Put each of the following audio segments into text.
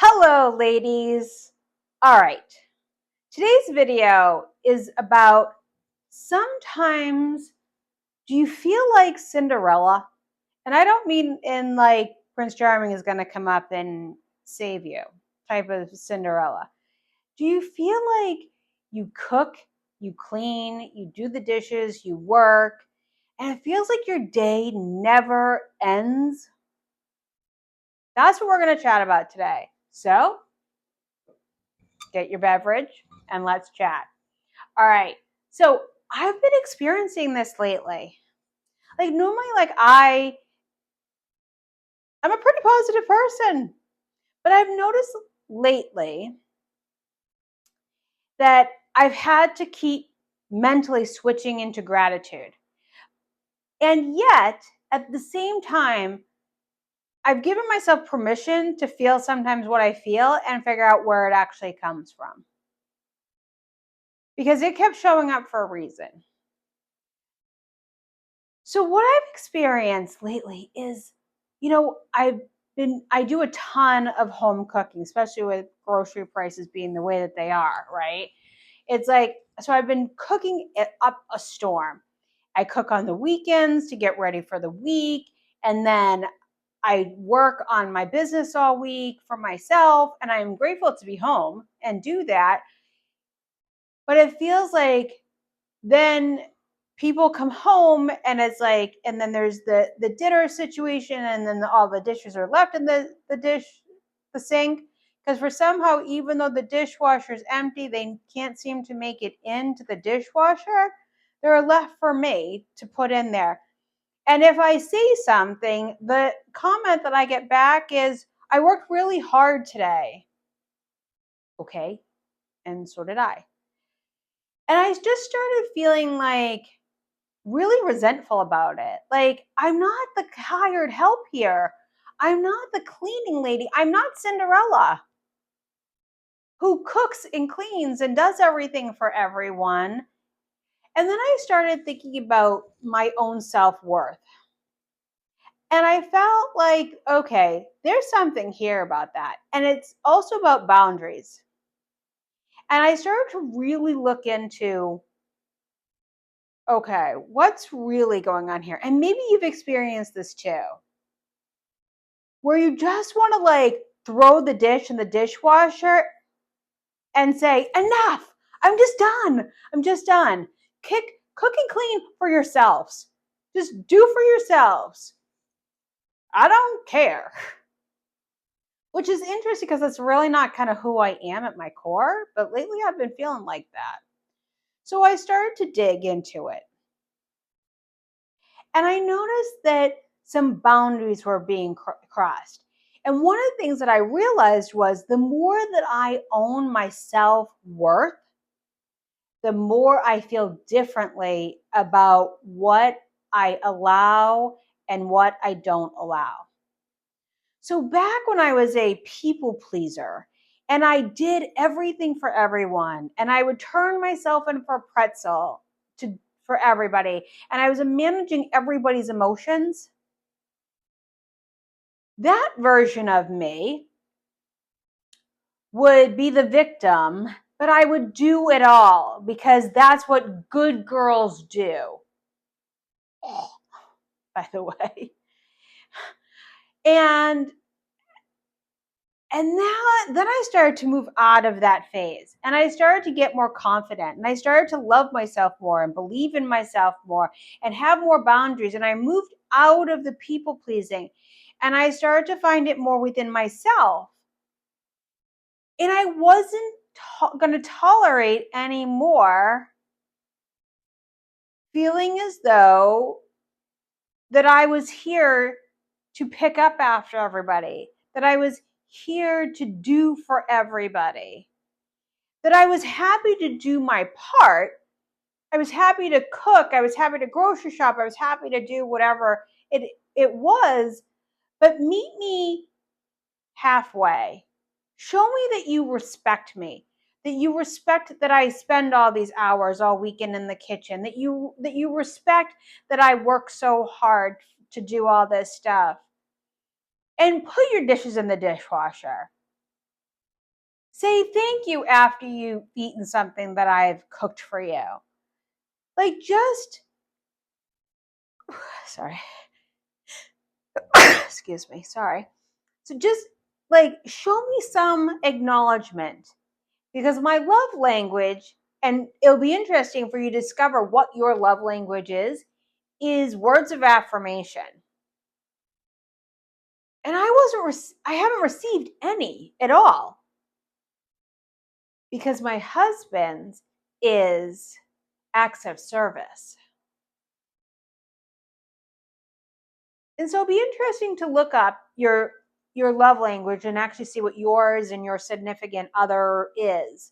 Hello, ladies. All right. Today's video is about sometimes do you feel like Cinderella? And I don't mean in like Prince Charming is going to come up and save you type of Cinderella. Do you feel like you cook, you clean, you do the dishes, you work, and it feels like your day never ends? That's what we're going to chat about today. So, get your beverage and let's chat. All right. So I've been experiencing this lately. Like normally, I'm a pretty positive person, but I've noticed lately that I've had to keep mentally switching into gratitude. And yet, at the same time, I've given myself permission to feel sometimes what I feel and figure out where it actually comes from. Because it kept showing up for a reason. So what I've experienced lately is, I do a ton of home cooking, especially with grocery prices being the way that they are, right? It's like, so I've been cooking it up a storm. I cook on the weekends to get ready for the week. And then I work on my business all week for myself. And I'm grateful to be home and do that. But it feels like then people come home and it's like, and then there's the dinner situation, and then all the dishes are left in the sink, because for somehow, even though the dishwasher is empty, they can't seem to make it into the dishwasher. They're left for me to put in there. And if I say something, the comment that I get back is, I worked really hard today. Okay, and so did I. And I just started feeling like really resentful about it. Like, I'm not the hired help here. I'm not the cleaning lady. I'm not Cinderella who cooks and cleans and does everything for everyone. And then I started thinking about my own self-worth. And I felt like, okay, there's something here about that. And it's also about boundaries. And I started to really look into, okay, what's really going on here? And maybe you've experienced this too, where you just want to like throw the dish in the dishwasher and say, enough, I'm just done. I'm just done. Cook and clean for yourselves. Just do for yourselves. I don't care. Which is interesting because it's really not kind of who I am at my core, but lately I've been feeling like that. So I started to dig into it. And I noticed that some boundaries were being crossed. And one of the things that I realized was the more that I own my self-worth, the more I feel differently about what I allow and what I don't allow. So back when I was a people pleaser and I did everything for everyone, and I would turn myself in for a pretzel for everybody, and I was managing everybody's emotions, that version of me would be the victim, but I would do it all because that's what good girls do. Oh, by the way. And then I started to move out of that phase, and I started to get more confident, and I started to love myself more and believe in myself more and have more boundaries. And I moved out of the people pleasing, and I started to find it more within myself. And I wasn't going to tolerate anymore feeling as though that I was here to pick up after everybody, that I was here to do for everybody, that I was happy to do my part. I was happy to cook. I was happy to grocery shop. I was happy to do whatever it was, but meet me halfway. Show me that you respect me, that you respect that I spend all these hours all weekend in the kitchen, that you respect that I work so hard to do all this stuff. And put your dishes in the dishwasher. Say thank you after you've eaten something that I've cooked for you. Like, just, sorry, excuse me, sorry. So just like show me some acknowledgement, because my love language, and it'll be interesting for you to discover what your love language is words of affirmation. And I haven't received any at all, because my husband's is acts of service. And so it'll be interesting to look up your love language and actually see what yours and your significant other is.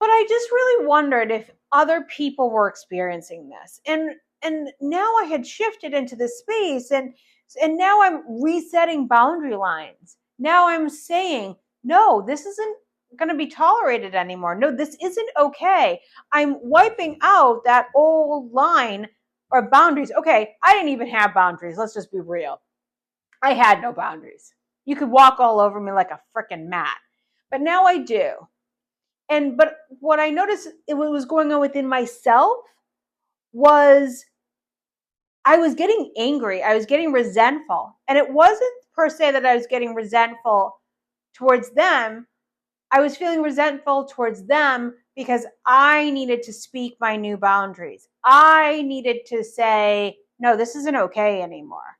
But I just really wondered if other people were experiencing this. And now I had shifted into this space, and now I'm resetting boundary lines. Now I'm saying, no, this isn't going to be tolerated anymore. No, this isn't okay. I'm wiping out that old line or boundaries. Okay, I didn't even have boundaries. Let's just be real. I had no boundaries. You could walk all over me like a freaking mat. But now I do. But what I noticed it was going on within myself was I was getting angry. I was getting resentful. And it wasn't per se that I was getting resentful towards them. I was feeling resentful towards them because I needed to speak my new boundaries. I needed to say, no, this isn't okay anymore.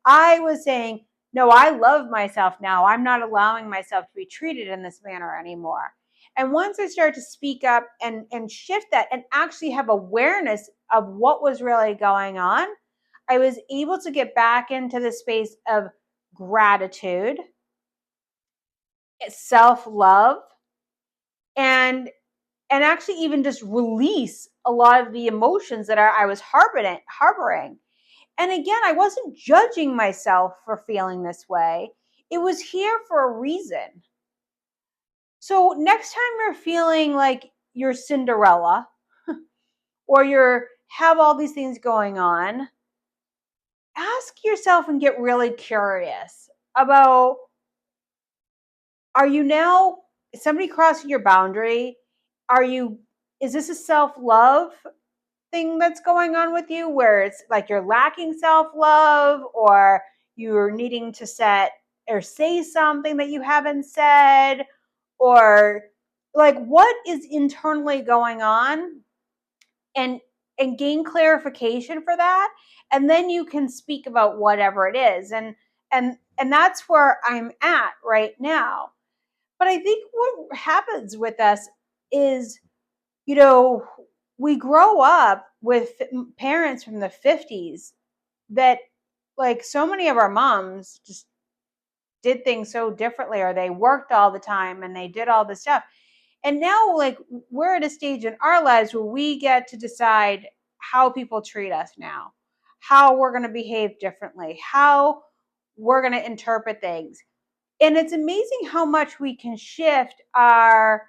I was saying, no, I love myself now. I'm not allowing myself to be treated in this manner anymore. And once I started to speak up and shift that and actually have awareness of what was really going on, I was able to get back into the space of gratitude, self-love, and actually even just release a lot of the emotions that I was harboring. And again, I wasn't judging myself for feeling this way. It was here for a reason. So next time you're feeling like you're Cinderella or you're have all these things going on, ask yourself and get really curious about, are you now somebody crossing your boundary? Is this a self-love thing that's going on with you where it's like you're lacking self-love, or you're needing to set or say something that you haven't said, or like what is internally going on, and gain clarification for that, and then you can speak about whatever it is. And that's where I'm at right now. But I think what happens with us is, you know, we grow up with parents from the 50s that, like, so many of our moms just did things so differently, or they worked all the time and they did all this stuff. And now, like, we're at a stage in our lives where we get to decide how people treat us now, how we're going to behave differently, how we're going to interpret things. And it's amazing how much we can shift our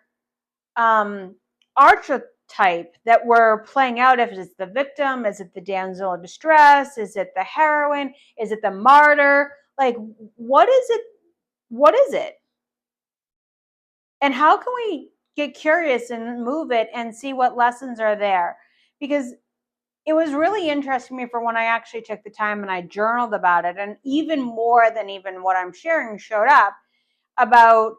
archetype that we're playing out. If it's the victim, is it the damsel in distress, is it the heroine, is it the martyr? Like, what is it? What is it? And how can we get curious and move it and see what lessons are there? Because it was really interesting to me for when I actually took the time and I journaled about it, and even more than even what I'm sharing showed up about,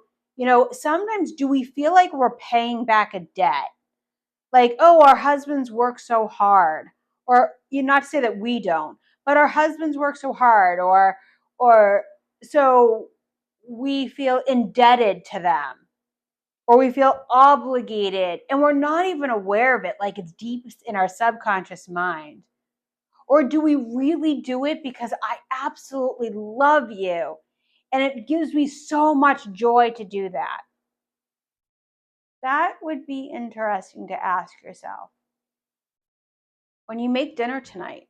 sometimes do we feel like we're paying back a debt? Like, oh, our husbands work so hard, or not to say that we don't, but our husbands work so hard, or so we feel indebted to them, or we feel obligated and we're not even aware of it, like it's deep in our subconscious mind. Or do we really do it because I absolutely love you and it gives me so much joy to do that? That would be interesting to ask yourself. When you make dinner tonight,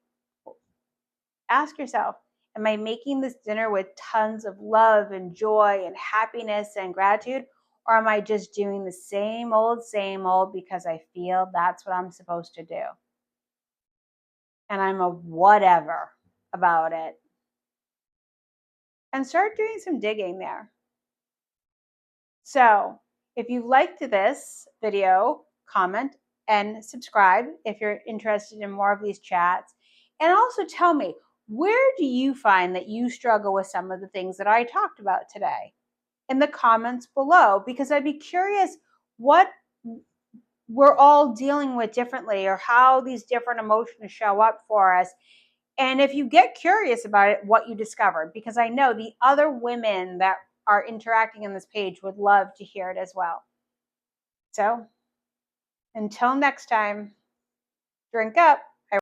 ask yourself, am I making this dinner with tons of love and joy and happiness and gratitude? Or am I just doing the same old because I feel that's what I'm supposed to do? And I'm a whatever about it. And start doing some digging there. So if you liked this video, comment and subscribe if you're interested in more of these chats. And also tell me, where do you find that you struggle with some of the things that I talked about today in the comments below? Because I'd be curious what we're all dealing with differently, or how these different emotions show up for us. And if you get curious about it, what you discovered, because I know the other women that are interacting in this page would love to hear it as well. So until next time, drink up.